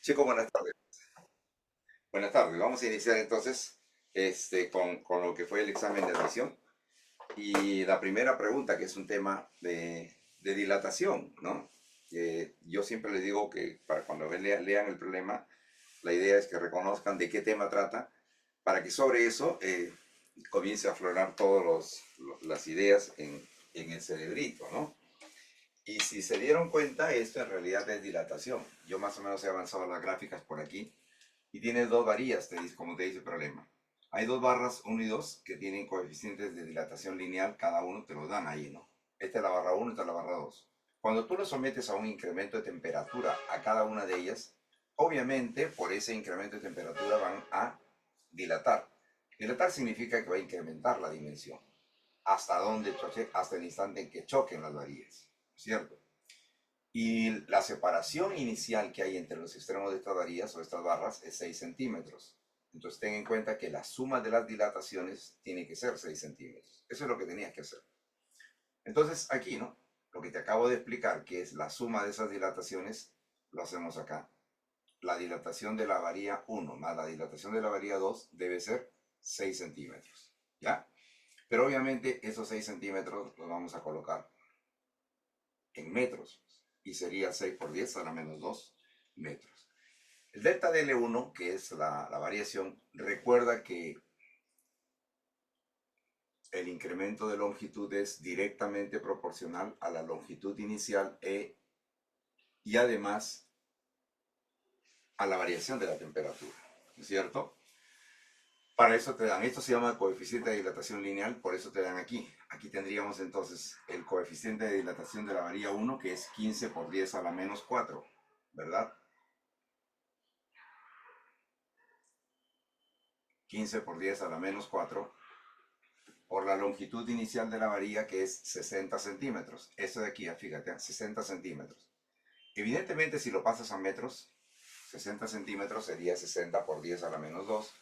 Chicos, buenas tardes. Buenas tardes. Vamos a iniciar entonces con lo que fue el examen de admisión. Y la primera pregunta, que es un tema de dilatación, ¿no? Yo siempre les digo que para cuando lean el problema, la idea es que reconozcan de qué tema trata, para que sobre eso comience a aflorar todas las ideas en el cerebrito, ¿no? Y si se dieron cuenta, esto en realidad es dilatación. Yo más o menos he avanzado las gráficas por aquí. Y tienes dos varillas, como te dice el problema. Hay dos barras 1 y 2 que tienen coeficientes de dilatación lineal, cada uno te lo dan ahí, ¿no? Esta es la barra 1, esta es la barra 2. Cuando tú lo sometes a un incremento de temperatura a cada una de ellas, obviamente por ese incremento de temperatura van a dilatar. Dilatar significa que va a incrementar la dimensión. ¿Hasta dónde choque? Hasta el instante en que choquen las varillas, ¿cierto? Y la separación inicial que hay entre los extremos de estas varillas o estas barras es 6 centímetros. Entonces ten en cuenta que la suma de las dilataciones tiene que ser 6 centímetros. Eso es lo que tenías que hacer. Entonces aquí, ¿no? Lo que te acabo de explicar, que es la suma de esas dilataciones, lo hacemos acá. La dilatación de la varilla 1 más la dilatación de la varilla 2 debe ser 6 centímetros. ¿Ya? Pero obviamente esos 6 centímetros los vamos a colocar en metros y sería 6 por 10 a la menos 2 metros. El delta de L1, que es la variación, recuerda que el incremento de longitud es directamente proporcional a la longitud inicial y además a la variación de la temperatura, ¿no es cierto? Para eso te dan, esto se llama coeficiente de dilatación lineal, por eso te dan aquí. Aquí tendríamos entonces el coeficiente de dilatación de la varilla 1, que es 15 por 10 a la menos 4, ¿verdad? 15 por 10 a la menos 4 por la longitud inicial de la varilla, que es 60 centímetros. Esto de aquí, fíjate, 60 centímetros. Evidentemente, si lo pasas a metros, 60 centímetros sería 60 por 10 a la menos 2,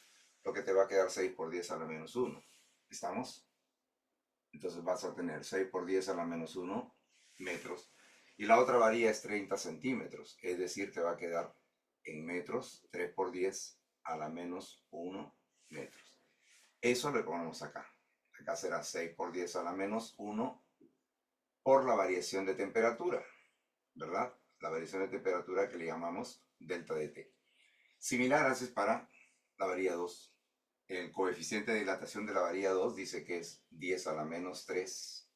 lo que te va a quedar 6 por 10 a la menos 1. ¿Estamos? Entonces vas a tener 6 por 10 a la menos 1 metros. Y la otra varilla es 30 centímetros, es decir, te va a quedar en metros 3 por 10 a la menos 1 metros. Eso lo ponemos acá. Acá será 6 por 10 a la menos 1 por la variación de temperatura, ¿verdad? La variación de temperatura que le llamamos delta de T. Similar haces para la varilla 2. El coeficiente de dilatación de la varilla 2 dice que es 10 a la menos 3.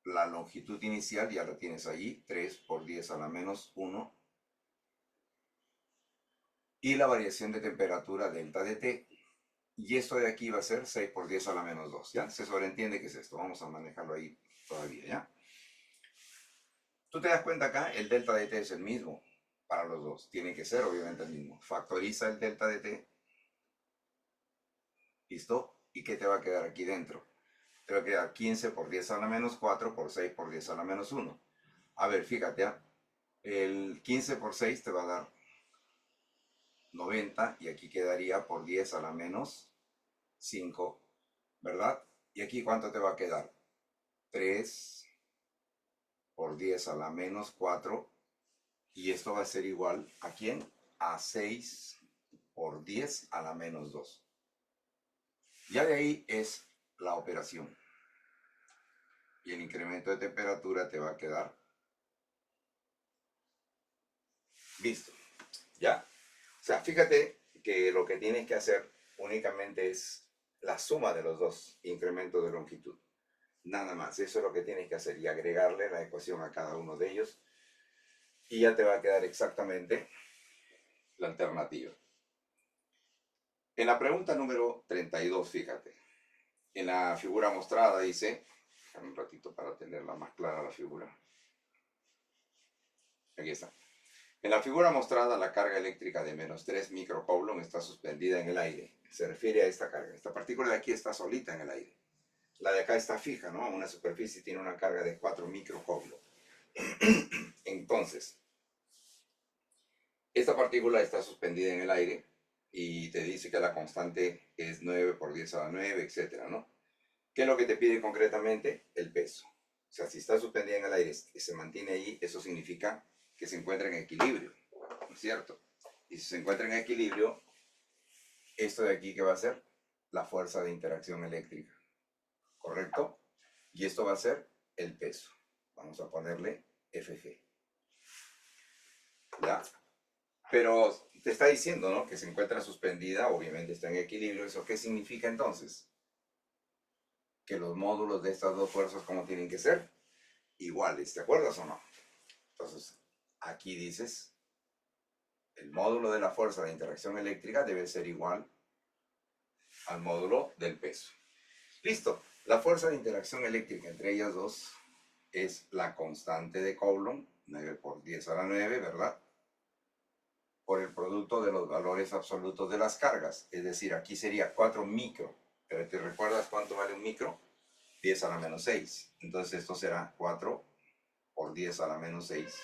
La longitud inicial ya la tienes allí, 3 por 10 a la menos 1. Y la variación de temperatura delta de T. Y esto de aquí va a ser 6 por 10 a la menos 2, ¿ya? Se sobreentiende que es esto. Vamos a manejarlo ahí todavía, ¿ya? Tú te das cuenta acá, el delta de T es el mismo para los dos. Tiene que ser, obviamente, el mismo. Factoriza el delta de T. ¿Listo? ¿Y qué te va a quedar aquí dentro? Te va a quedar 15 por 10 a la menos 4 por 6 por 10 a la menos 1. A ver, fíjate, ¿eh? El 15 por 6 te va a dar 90 y aquí quedaría por 10 a la menos 5, ¿verdad? Y aquí ¿cuánto te va a quedar? 3 por 10 a la menos 4 y esto va a ser igual ¿a quién? A 6 por 10 a la menos 2. Ya de ahí es la operación. Y el incremento de temperatura te va a quedar listo. ¿Ya? O sea, fíjate que lo que tienes que hacer únicamente es la suma de los dos incrementos de longitud. Nada más, eso es lo que tienes que hacer y agregarle la ecuación a cada uno de ellos y ya te va a quedar exactamente la alternativa. En la pregunta número 32, fíjate, en la figura mostrada dice, déjame un ratito para tenerla más clara la figura. Aquí está. En la figura mostrada, la carga eléctrica de menos 3 microcoulomb está suspendida en el aire. Se refiere a esta carga. Esta partícula de aquí está solita en el aire. La de acá está fija, ¿no? Una superficie tiene una carga de 4 microcoulomb. Entonces, esta partícula está suspendida en el aire y te dice que la constante es 9 por 10 a la 9, etcétera, ¿no? ¿Qué es lo que te pide concretamente? El peso. O sea, si está suspendida en el aire y se mantiene ahí, eso significa que se encuentra en equilibrio. es cierto? Y si se encuentra en equilibrio, esto de aquí, ¿qué va a ser? La fuerza de interacción eléctrica, ¿correcto? Y esto va a ser el peso. Vamos a ponerle Fg. ¿Ya? Pero te está diciendo, ¿no? Que se encuentra suspendida, obviamente está en equilibrio. ¿Eso qué significa entonces? Que los módulos de estas dos fuerzas, ¿cómo tienen que ser? Iguales, ¿te acuerdas o no? Entonces, aquí dices, el módulo de la fuerza de interacción eléctrica debe ser igual al módulo del peso. Listo. La fuerza de interacción eléctrica entre ellas dos es la constante de Coulomb, 9 por 10 a la 9, ¿verdad? Por el producto de los valores absolutos de las cargas. Es decir, aquí sería 4 micro. Pero ¿te recuerdas cuánto vale un micro? 10 a la menos 6. Entonces esto será 4 por 10 a la menos 6.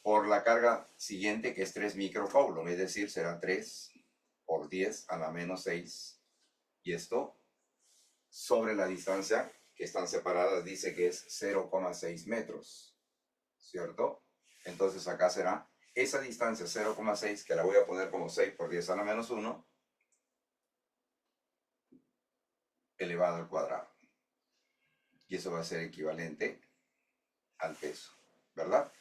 Por la carga siguiente, que es 3 microcoulomb. Es decir, será 3 por 10 a la menos 6. Y esto sobre la distancia que están separadas dice que es 0,6 metros. ¿Cierto? Entonces acá será esa distancia 0,6, que la voy a poner como 6 por 10 a la menos 1, elevado al cuadrado. Y eso va a ser equivalente al peso, ¿verdad?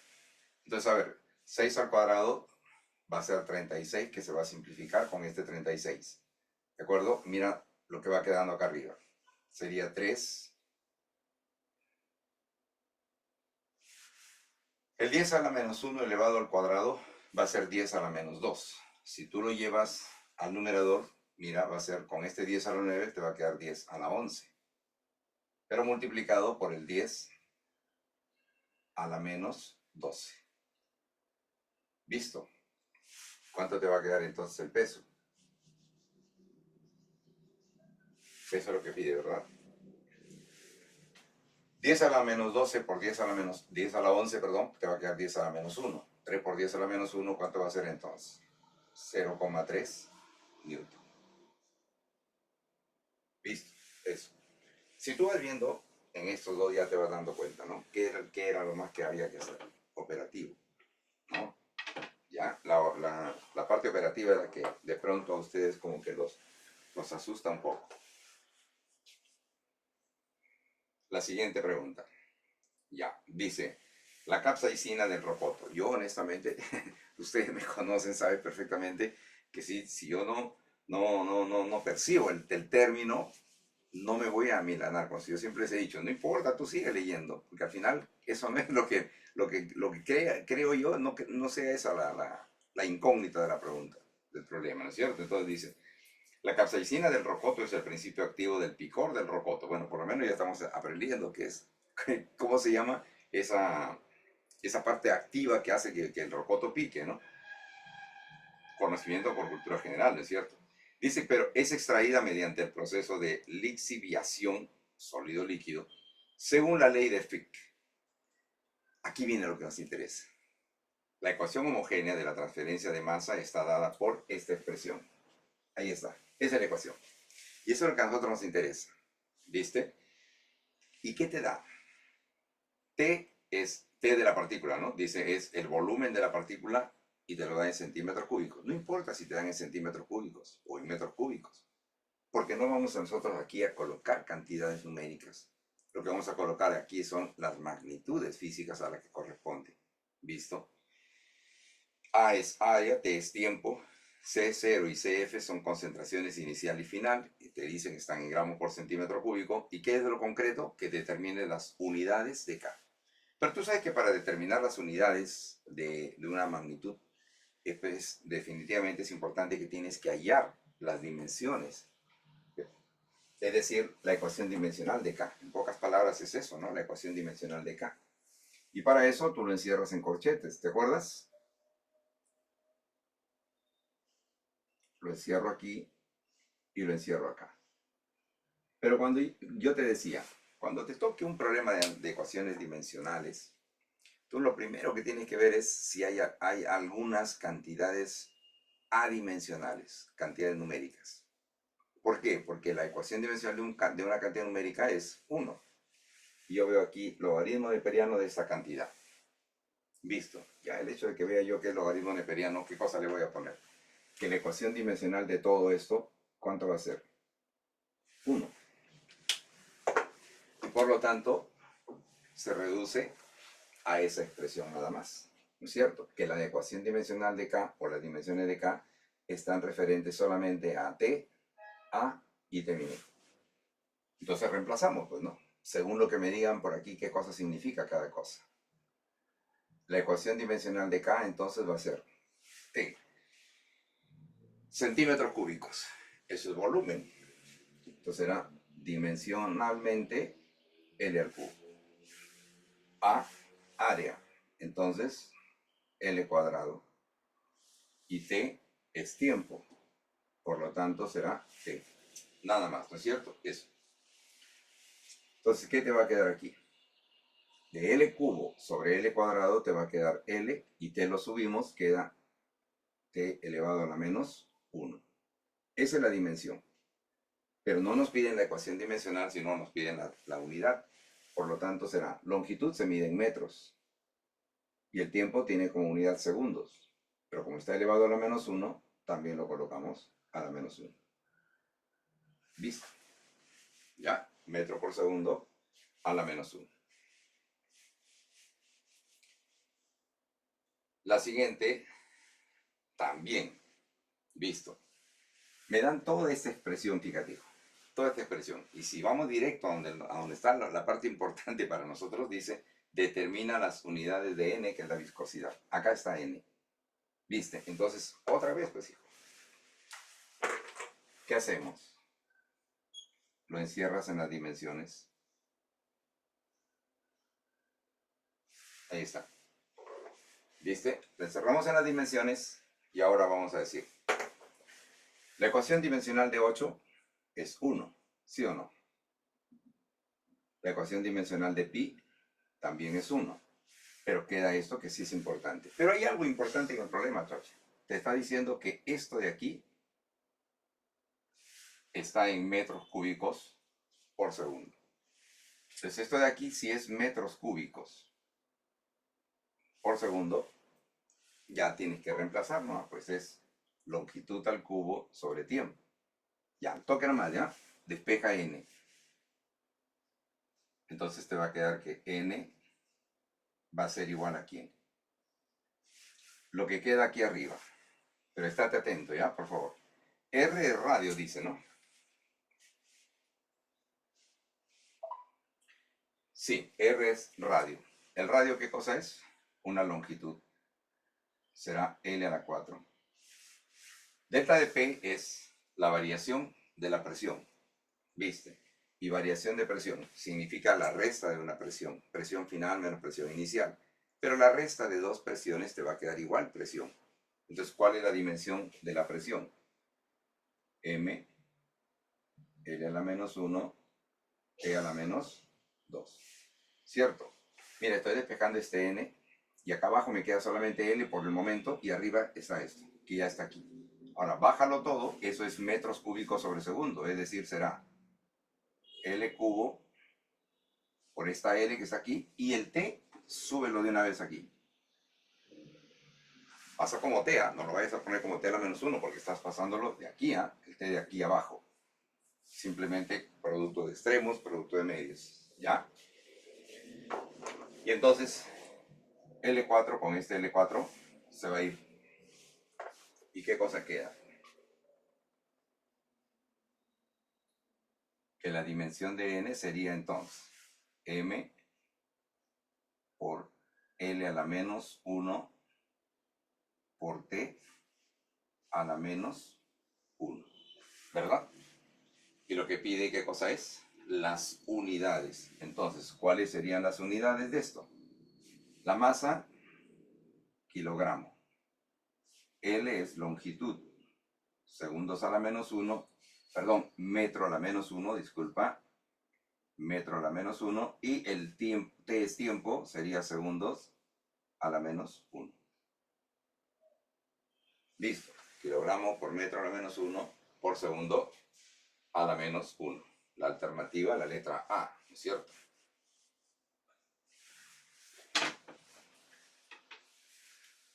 Entonces, a ver, 6 al cuadrado va a ser 36, que se va a simplificar con este 36. ¿De acuerdo? Mira lo que va quedando acá arriba. Sería 3. El 10 a la menos 1 elevado al cuadrado va a ser 10 a la menos 2. Si tú lo llevas al numerador, mira, va a ser con este 10 a la 9, te va a quedar 10 a la 11. Pero multiplicado por el 10 a la menos 12. ¿Visto? ¿Cuánto te va a quedar entonces el peso? Eso es lo que pide, ¿verdad? 10 a la menos 12 por 10 a la menos 10 a la 11, perdón, te va a quedar 10 a la menos 1. 3 por 10 a la menos 1, ¿cuánto va a ser entonces? 0,3 newton. ¿Visto? Eso. Si tú vas viendo en estos dos, ya te vas dando cuenta, ¿no? ¿Qué era lo más que había que hacer? Operativo, ¿no? Ya, la parte operativa es la que de pronto a ustedes como que los asusta un poco. La siguiente pregunta. Ya, dice, la capsaicina del rocoto. Yo honestamente, ustedes me conocen, saben perfectamente que si yo no percibo el término, no me voy a amilanar con eso. Yo siempre les he dicho, no importa, tú sigue leyendo, porque al final eso no es lo que creo yo, no sea esa la incógnita de la pregunta, del problema, ¿no es cierto? Entonces dice, la capsaicina del rocoto es el principio activo del picor del rocoto. Bueno, por lo menos ya estamos aprendiendo qué es, cómo se llama esa parte activa que hace que el rocoto pique, ¿no? Conocimiento por cultura general, ¿no es cierto? Dice, pero es extraída mediante el proceso de lixiviación, sólido-líquido, según la ley de Fick. Aquí viene lo que nos interesa. La ecuación homogénea de la transferencia de masa está dada por esta expresión. Ahí está. Esa es la ecuación. Y eso es lo que a nosotros nos interesa. ¿Viste? ¿Y qué te da? T es T de la partícula, ¿no? Dice, es el volumen de la partícula y te lo da en centímetros cúbicos. No importa si te dan en centímetros cúbicos o en metros cúbicos, porque no vamos a nosotros aquí a colocar cantidades numéricas. Lo que vamos a colocar aquí son las magnitudes físicas a las que corresponde. ¿Visto? A es área, T es tiempo, C0 y CF son concentraciones inicial y final, y te dicen que están en gramos por centímetro cúbico. ¿Y qué es de lo concreto? Que determine las unidades de K. Pero tú sabes que para determinar las unidades de una magnitud, pues definitivamente es importante que tienes que hallar las dimensiones. Es decir, la ecuación dimensional de K. En pocas palabras es eso, ¿no? La ecuación dimensional de K. Y para eso tú lo encierras en corchetes, ¿te acuerdas? Lo encierro aquí y lo encierro acá. Pero cuando yo te decía, cuando te toque un problema de ecuaciones dimensionales, tú lo primero que tienes que ver es si hay algunas cantidades adimensionales, cantidades numéricas. ¿Por qué? Porque la ecuación dimensional de una cantidad numérica es 1. Y yo veo aquí logaritmo neperiano de esta cantidad. Visto. Ya el hecho de que vea yo que es logaritmo neperiano, ¿qué cosa le voy a poner? Que la ecuación dimensional de todo esto, ¿cuánto va a ser? 1. Y por lo tanto, se reduce a esa expresión nada más. ¿No es cierto? Que la ecuación dimensional de K o las dimensiones de K están referentes solamente a T, A y T mínimo. Entonces reemplazamos, pues, ¿no? Según lo que me digan por aquí qué cosa significa cada cosa. La ecuación dimensional de K entonces va a ser T. Centímetros cúbicos. Eso es volumen. Entonces será dimensionalmente L al cubo. A, área. Entonces, L cuadrado. Y T es tiempo. Por lo tanto, será T. Nada más, ¿no es cierto? Eso. Entonces, ¿qué te va a quedar aquí? De L cubo sobre L cuadrado te va a quedar L y T lo subimos, queda T elevado a la menos 1. Esa es la dimensión. Pero no nos piden la ecuación dimensional, sino nos piden la unidad. Por lo tanto, será longitud se mide en metros. Y el tiempo tiene como unidad segundos. Pero como está elevado a la menos 1, también lo colocamos a la menos 1. ¿Listo? Ya, metro por segundo a la menos 1. La siguiente, también, visto. Me dan toda esta expresión, fíjate, toda esta expresión. Y si vamos directo a donde está la parte importante para nosotros, dice, determina las unidades de n, que es la viscosidad. Acá está n. ¿Viste? Entonces, otra vez, pues, hijo. ¿Qué hacemos? Lo encierras en las dimensiones. Ahí está. ¿Viste? Lo encerramos en las dimensiones y ahora vamos a decir, la ecuación dimensional de 8 es 1, ¿sí o no? La ecuación dimensional de pi también es 1. Pero queda esto que sí es importante. Pero hay algo importante en el problema, Trocha. Te está diciendo que esto de aquí está en metros cúbicos por segundo. Entonces esto de aquí sí es metros cúbicos por segundo. Ya tienes que reemplazar, ¿no? Pues es longitud al cubo sobre tiempo. Ya, toque nomás, ¿ya? Despeja n. Entonces te va a quedar que n va a ser igual a quién. Lo que queda aquí arriba. Pero estate atento, ¿ya? Por favor. R es radio, dice, ¿no? Sí, R es radio. ¿El radio qué cosa es? Una longitud. Será L a la 4. Delta de P es la variación de la presión. ¿Viste? Y variación de presión significa la resta de una presión. Presión final menos presión inicial. Pero la resta de dos presiones te va a quedar igual presión. Entonces, ¿cuál es la dimensión de la presión? M, L a la menos 1, T a la menos 2. ¿Cierto? Mira, estoy despejando este N y acá abajo me queda solamente L por el momento y arriba está esto, que ya está aquí. Ahora, bájalo todo, eso es metros cúbicos sobre segundo, es decir, será L cubo por esta L que está aquí y el T, súbelo de una vez aquí. Pasa como T, no lo vayas a poner como T a la menos 1 porque estás pasándolo de aquí a el T de aquí abajo. Simplemente producto de extremos, producto de medios, ¿ya? Y entonces L4 con este L4 se va a ir. ¿Y qué cosa queda? Que la dimensión de n sería entonces m por L a la menos 1 por T a la menos 1, ¿verdad? Y lo que pide, ¿qué cosa es? Las unidades. Entonces, ¿cuáles serían las unidades de esto? La masa, kilogramo. L es longitud. Segundos a la menos 1, perdón, metro a la menos 1, disculpa. Metro a la menos 1. Y el tiempo, T es tiempo, sería segundos a la menos 1. Listo. Kilogramo por metro a la menos 1 por segundo a la menos 1. La alternativa, la letra A, ¿no es cierto?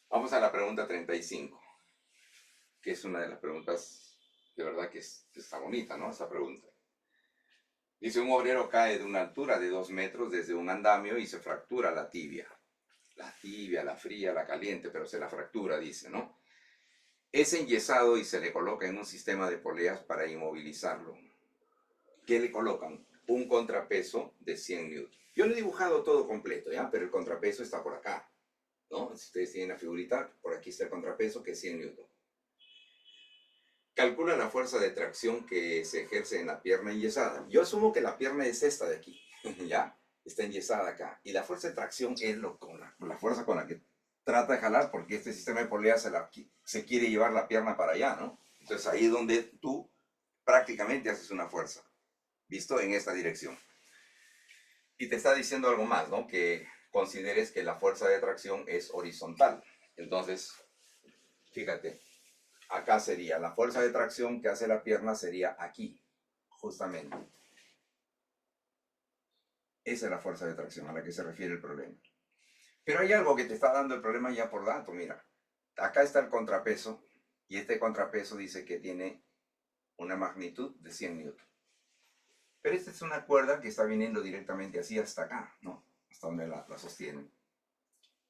Vamos a la pregunta 35, que es una de las preguntas, de verdad que está bonita, ¿no? Esa pregunta. Dice, un obrero cae de una altura de 2 metros desde un andamio y se fractura la tibia. La tibia, la fría, la caliente, pero se la fractura, dice, ¿no? Es enyesado y se le coloca en un sistema de poleas para inmovilizarlo. ¿Qué le colocan? Un contrapeso de 100 newtons. Yo lo he dibujado todo completo, ¿ya? Pero el contrapeso está por acá, ¿no? Si ustedes tienen la figurita, por aquí está el contrapeso, que es 100 newtons. Calcula la fuerza de tracción que se ejerce en la pierna enyesada. Yo asumo que la pierna es esta de aquí, ¿ya? Está enyesada acá. Y la fuerza de tracción es la fuerza con la que trata de jalar, porque este sistema de polea se quiere llevar la pierna para allá, ¿no? Entonces ahí es donde tú prácticamente haces una fuerza, visto en esta dirección. Y te está diciendo algo más, ¿no? Que consideres que la fuerza de tracción es horizontal. Entonces, fíjate, acá sería la fuerza de tracción que hace la pierna sería aquí, justamente. Esa es la fuerza de tracción a la que se refiere el problema. Pero hay algo que te está dando el problema ya por dato, mira. Acá está el contrapeso y este contrapeso dice que tiene una magnitud de 100 newtons. Pero esta es una cuerda que está viniendo directamente así hasta acá, ¿no? Hasta donde la sostienen.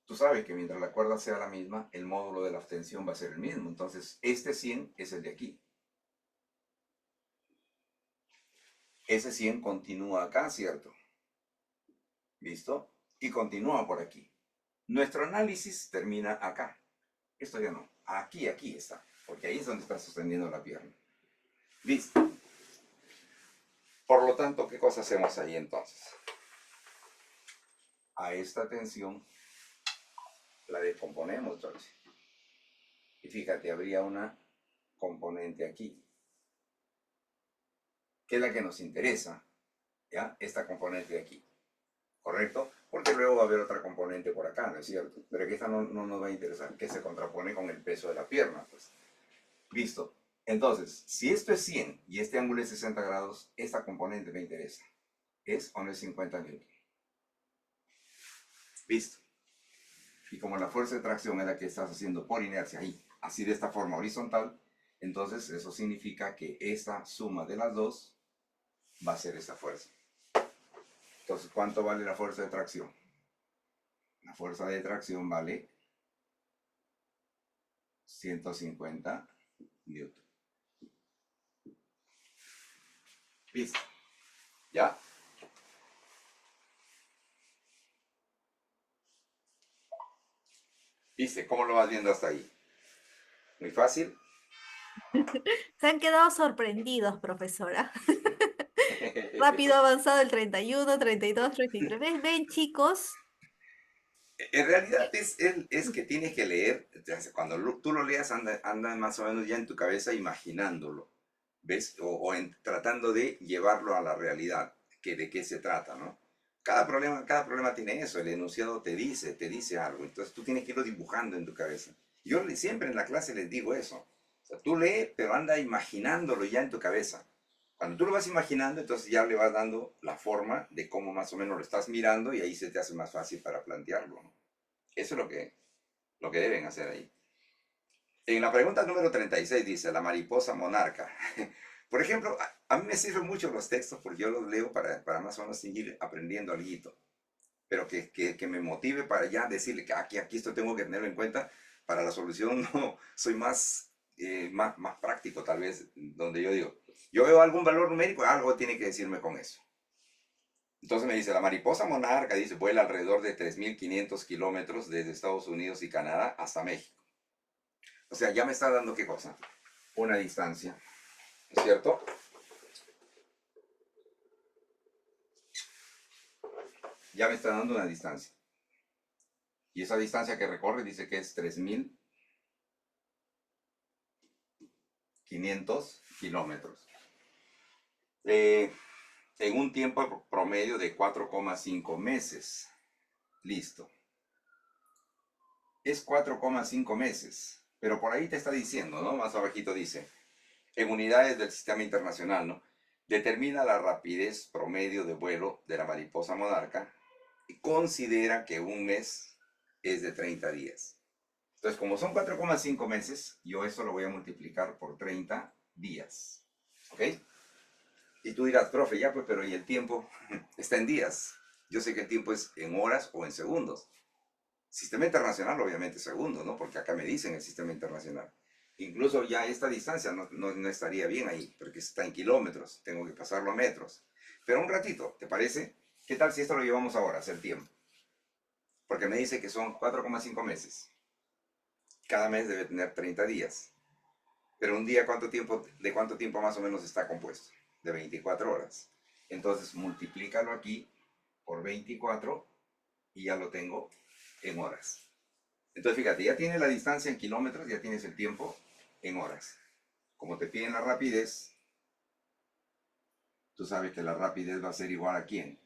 Tú sabes que mientras la cuerda sea la misma, el módulo de la tensión va a ser el mismo. Entonces, este 100 es el de aquí. Ese 100 continúa acá, ¿cierto? ¿Listo? Y continúa por aquí. Nuestro análisis termina acá. Esto ya no. Aquí está. Porque ahí es donde está sosteniendo la pierna. ¿Listo? Por lo tanto, ¿qué cosa hacemos ahí entonces? A esta tensión la descomponemos, George. Y fíjate, habría una componente aquí, que es la que nos interesa, ¿ya? Esta componente de aquí, ¿correcto? Porque luego va a haber otra componente por acá, ¿no es cierto? Pero que esta no nos va a interesar, que se contrapone con el peso de la pierna, pues. Listo. Entonces, si esto es 100 y este ángulo es 60 grados, esta componente me interesa. ¿Es o no es 50 newton? Listo. Y como la fuerza de tracción es la que estás haciendo por inercia ahí, así de esta forma horizontal, entonces eso significa que esta suma de las dos va a ser esta fuerza. Entonces, ¿cuánto vale la fuerza de tracción? La fuerza de tracción vale 150 newton. Listo. ¿Ya? ¿Viste? ¿Cómo lo vas viendo hasta ahí? Muy fácil. Se han quedado sorprendidos, profesora. Rápido ha avanzado el 31, 32, 33. ¿Ven, chicos? En realidad es que tienes que leer, cuando tú lo leas anda más o menos ya en tu cabeza imaginándolo, ¿ves? Tratando de llevarlo a la realidad, que de qué se trata, ¿no? Cada problema tiene eso, el enunciado te dice algo, entonces tú tienes que irlo dibujando en tu cabeza. Siempre en la clase les digo eso, o sea, tú lee, pero anda imaginándolo ya en tu cabeza. Cuando tú lo vas imaginando, entonces ya le vas dando la forma de cómo más o menos lo estás mirando y ahí se te hace más fácil para plantearlo, ¿no? Eso es lo que deben hacer ahí. En la pregunta número 36 dice, la mariposa monarca. Por ejemplo, a mí me sirven mucho los textos porque yo los leo para más o menos seguir aprendiendo algo, pero que me motive para ya decirle que aquí esto tengo que tenerlo en cuenta para la solución. No, soy más práctico tal vez, donde yo digo, yo veo algún valor numérico, algo tiene que decirme con eso. Entonces me dice, la mariposa monarca, dice, vuela alrededor de 3.500 kilómetros desde Estados Unidos y Canadá hasta México. O sea, ya me está dando qué cosa, una distancia, ¿no es cierto? Ya me está dando una distancia. Y esa distancia que recorre dice que es 3.500 kilómetros. En un tiempo promedio de 4,5 meses. Listo. Es 4,5 meses. Pero por ahí te está diciendo, ¿no? Más abajito dice, en unidades del sistema internacional, ¿no? Determina la rapidez promedio de vuelo de la mariposa monarca y considera que un mes es de 30 días. Entonces, como son 4,5 meses, yo esto lo voy a multiplicar por 30 días. ¿Ok? Y tú dirás, profe, ya pues, pero ¿y el tiempo? Está en días. Yo sé que el tiempo es en horas o en segundos. Sistema internacional, obviamente, segundos, ¿no? Porque acá me dicen el sistema internacional. Incluso ya esta distancia no estaría bien ahí, porque está en kilómetros. Tengo que pasarlo a metros. Pero un ratito, ¿te parece? ¿Qué tal si esto lo llevamos a horas, el tiempo? Porque me dice que son 4,5 meses. Cada mes debe tener 30 días. Pero un día, ¿de cuánto tiempo más o menos está compuesto? De 24 horas. Entonces, multiplícalo aquí por 24 y ya lo tengo en horas. Entonces, fíjate, ya tienes la distancia en kilómetros, ya tienes el tiempo en horas. Como te piden la rapidez, tú sabes que la rapidez va a ser igual a ¿quién?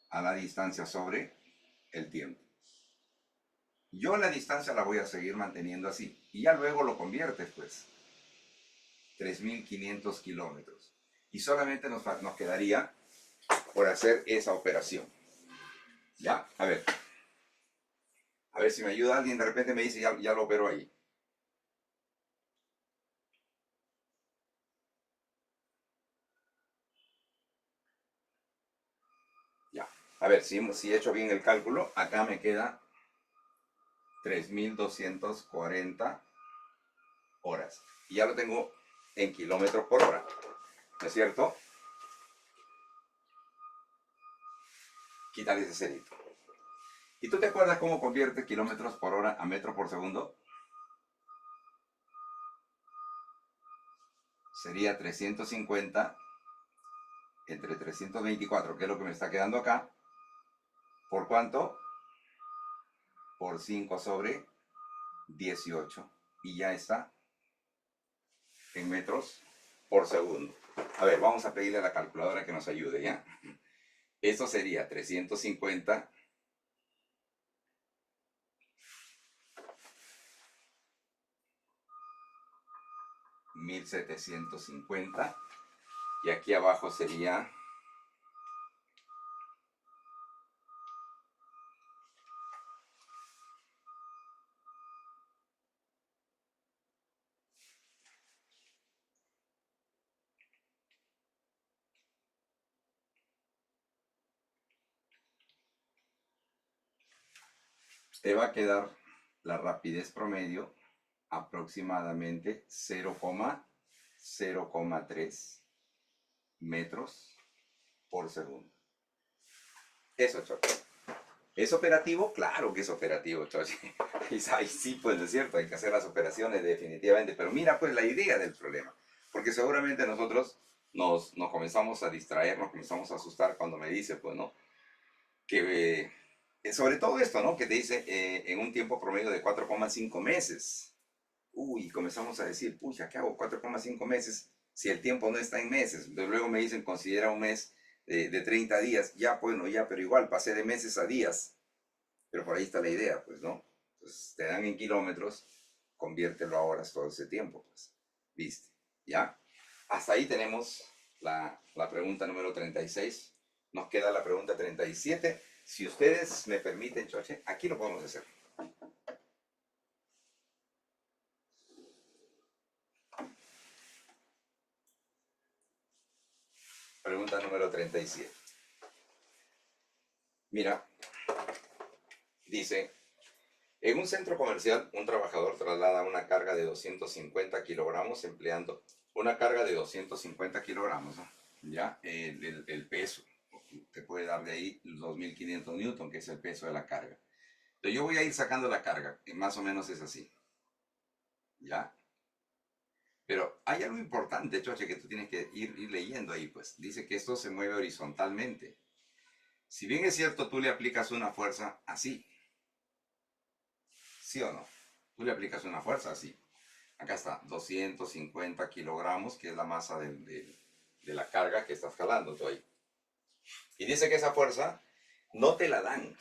A la distancia sobre el tiempo. Yo la distancia la voy a seguir manteniendo así. Y ya luego lo conviertes, pues. 3.500 kilómetros. Y solamente nos quedaría por hacer esa operación. ¿Ya? A ver. A ver si me ayuda alguien. De repente me dice, ya lo opero ahí. Ya. A ver, si he hecho bien el cálculo, acá me queda 3.240 horas. Y ya lo tengo en kilómetros por hora. ¿No es cierto? Quítale ese cerito. ¿Y tú te acuerdas cómo convierte kilómetros por hora a metros por segundo? Sería 350 entre 324, que es lo que me está quedando acá. ¿Por cuánto? Por 5 sobre 18. Y ya está en metros por segundo. A ver, vamos a pedirle a la calculadora que nos ayude, ¿ya? Esto sería 350 1750 y aquí abajo sería te va a quedar la rapidez promedio aproximadamente 0,0,3 metros por segundo. Eso, Choche. ¿Es operativo? Claro que es operativo, Choche. Y sí, pues es cierto, hay que hacer las operaciones definitivamente. Pero mira, pues la idea del problema. Porque seguramente nosotros nos comenzamos a distraer, nos comenzamos a asustar cuando me dice, pues, ¿no? Que sobre todo esto, ¿no? Que te dice en un tiempo promedio de 4,5 meses. Uy, comenzamos a decir, pucha, ¿qué hago? 4,5 meses si el tiempo no está en meses. Luego me dicen, considera un mes de 30 días. Ya, bueno, ya, pero igual pasé de meses a días. Pero por ahí está la idea, pues, ¿no? Entonces, te dan en kilómetros, conviértelo a horas todo ese tiempo, pues. ¿Viste? ¿Ya? Hasta ahí tenemos la pregunta número 36. Nos queda la pregunta 37. Si ustedes me permiten, Choche, aquí lo podemos hacer. Pregunta número 37. Mira, dice, en un centro comercial, un trabajador traslada una carga de 250 kilogramos empleando una carga de 250 kilogramos, ¿no? Ya, el peso, te puede dar de ahí 2.500 newton, que es el peso de la carga. Entonces yo voy a ir sacando la carga, que más o menos es así, ¿ya? Pero hay algo importante, Choche, que tú tienes que ir leyendo ahí, pues. Dice que esto se mueve horizontalmente. Si bien es cierto, tú le aplicas una fuerza así, ¿sí o no? Tú le aplicas una fuerza así. Acá está, 250 kilogramos, que es la masa de la carga que estás jalando tú ahí. Y dice que esa fuerza no te la dan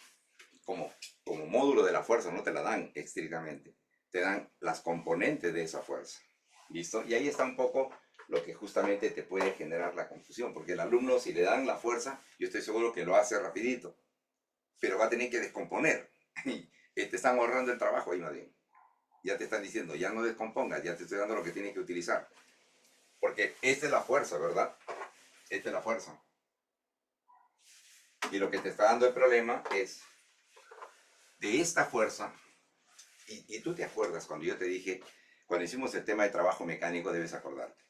como módulo de la fuerza, no te la dan estrictamente. Te dan las componentes de esa fuerza. ¿Listo? Y ahí está un poco lo que justamente te puede generar la confusión, porque el alumno, si le dan la fuerza, yo estoy seguro que lo hace rapidito, pero va a tener que descomponer. Y te están ahorrando el trabajo ahí más bien. ya te están diciendo, ya no descompongas, ya te estoy dando lo que tienes que utilizar. Porque esta es la fuerza, ¿verdad? Esta es la fuerza. Y lo que te está dando el problema es de esta fuerza, y tú te acuerdas cuando yo te dije, cuando hicimos el tema de trabajo mecánico, debes acordarte.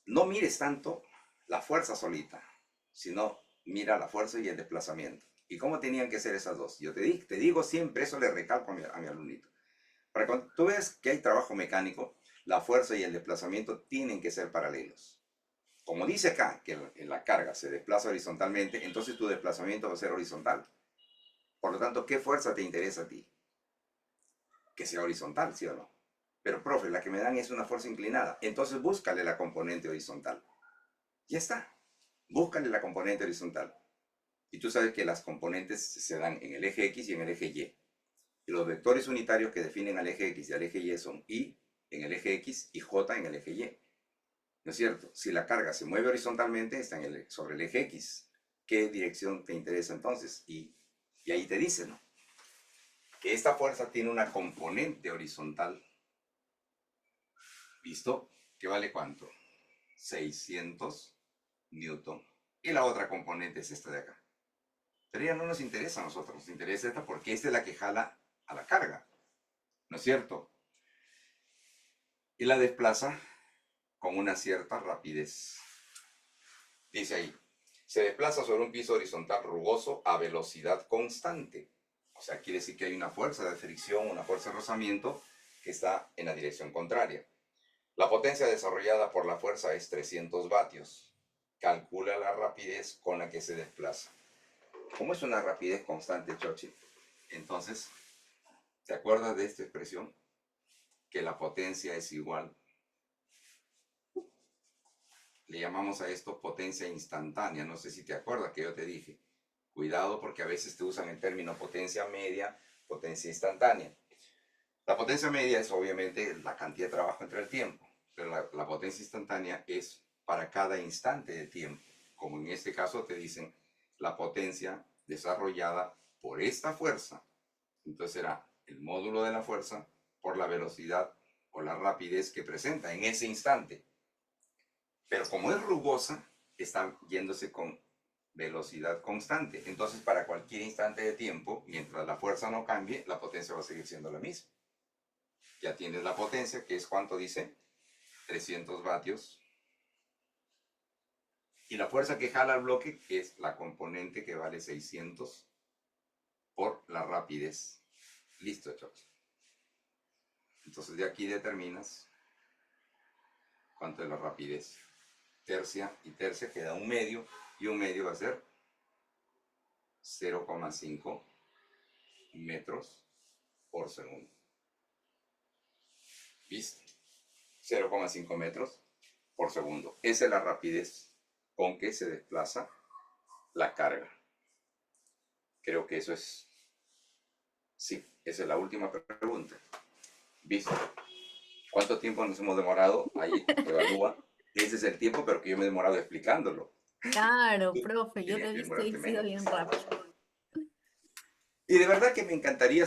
No mires tanto la fuerza solita, sino mira la fuerza y el desplazamiento. ¿Y cómo tenían que ser esas dos? Yo te digo siempre, eso le recalco a mi alumnito. Para cuando tú ves que hay trabajo mecánico, la fuerza y el desplazamiento tienen que ser paralelos. Como dice acá, que en la carga se desplaza horizontalmente, entonces tu desplazamiento va a ser horizontal. Por lo tanto, ¿qué fuerza te interesa a ti? Que sea horizontal, ¿sí o no? Pero, profe, la que me dan es una fuerza inclinada. Entonces, búscale la componente horizontal. Ya está. Búscale la componente horizontal. Y tú sabes que las componentes se dan en el eje X y en el eje Y. Y los vectores unitarios que definen al eje X y al eje Y son Y en el eje X y J en el eje Y. ¿No es cierto? Si la carga se mueve horizontalmente, está sobre el eje X. ¿Qué dirección te interesa entonces? Y ahí te dice, ¿no? Que esta fuerza tiene una componente horizontal. ¿Listo? ¿Que vale cuánto? 600 newton. Y la otra componente es esta de acá. Pero ella no nos interesa a nosotros, nos interesa esta porque esta es la que jala a la carga. ¿No es cierto? Y la desplaza con una cierta rapidez. Dice ahí, se desplaza sobre un piso horizontal rugoso a velocidad constante. O sea, quiere decir que hay una fuerza de fricción, una fuerza de rozamiento que está en la dirección contraria. La potencia desarrollada por la fuerza es 300 vatios. Calcula la rapidez con la que se desplaza. ¿Cómo es una rapidez constante, Chochi? Entonces, ¿te acuerdas de esta expresión? Que la potencia es igual. Le llamamos a esto potencia instantánea. No sé si te acuerdas que yo te dije. Cuidado porque a veces te usan el término potencia media, potencia instantánea. La potencia media es obviamente la cantidad de trabajo entre el tiempo, pero la potencia instantánea es para cada instante de tiempo. Como en este caso te dicen la potencia desarrollada por esta fuerza. Entonces será el módulo de la fuerza por la velocidad o la rapidez que presenta en ese instante. Pero como es rugosa, está yéndose con velocidad constante. Entonces, para cualquier instante de tiempo, mientras la fuerza no cambie, la potencia va a seguir siendo la misma. Ya tienes la potencia, que es cuánto dice, 300 vatios. Y la fuerza que jala al bloque es la componente que vale 600 por la rapidez. Listo, chavos. Entonces, de aquí determinas cuánto es la rapidez. Tercia y tercia queda un medio, y un medio va a ser 0,5 metros por segundo. ¿Viste? 0,5 metros por segundo. Esa es la rapidez con que se desplaza la carga. Creo que eso es... Sí, esa es la última pregunta. ¿Viste? ¿Cuánto tiempo nos hemos demorado? Ahí evalúa. Ese es el tiempo, pero que yo me he demorado explicándolo. Claro, Tú profe, yo te tenías he que visto y he demorarte sido menos. bien rápido. Y de verdad que me encantaría